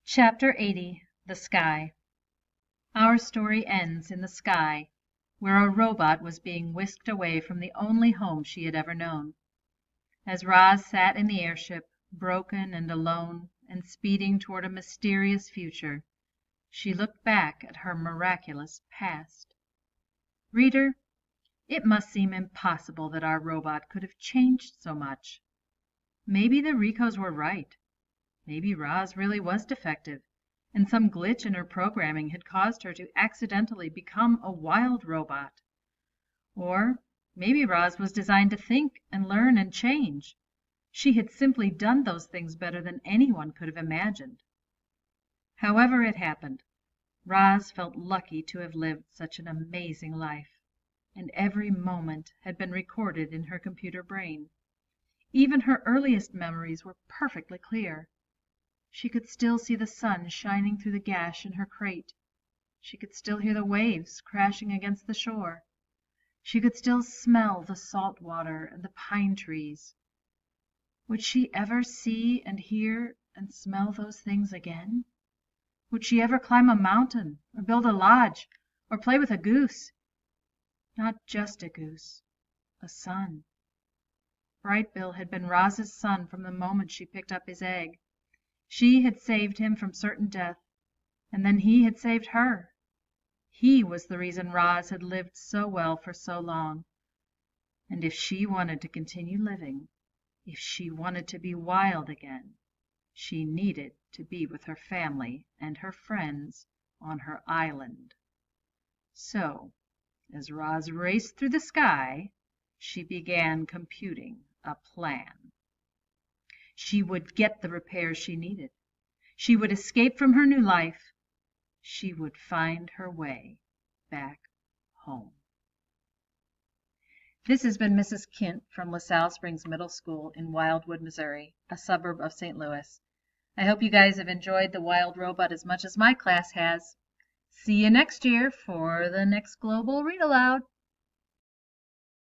Chapter 80 The Sky Our story ends in the sky, where a robot was being whisked away from the only home she had ever known. As Roz sat in the airship, broken and alone, and speeding toward a mysterious future, she looked back at her miraculous past. Reader, it must seem impossible that our robot could have changed so much. Maybe the Ricos were right. Maybe Roz really was defective, and some glitch in her programming had caused her to accidentally become a wild robot. Or maybe Roz was designed to think and learn and change. She had simply done those things better than anyone could have imagined. However it happened, Roz felt lucky to have lived such an amazing life, and every moment had been recorded in her computer brain. Even her earliest memories were perfectly clear. She could still see the sun shining through the gash in her crate. She could still hear the waves crashing against the shore. She could still smell the salt water and the pine trees. Would she ever see and hear and smell those things again? Would she ever climb a mountain, or build a lodge, or play with a goose? Not just a goose, a son. Bright Bill had been Roz's son from the moment she picked up his egg. She had saved him from certain death, and then he had saved her. He was the reason Roz had lived so well for so long. And if she wanted to continue living, if she wanted to be wild again, she needed to be with her family and her friends on her island. So, as Roz raced through the sky, she began computing a plan. She would get the repairs she needed. She would escape from her new life. She would find her way back home. This has been Mrs. Kint from LaSalle Springs Middle School in Wildwood, Missouri, a suburb of St. Louis. I hope you guys have enjoyed The Wild Robot as much as my class has. See you next year for the next Global Read Aloud.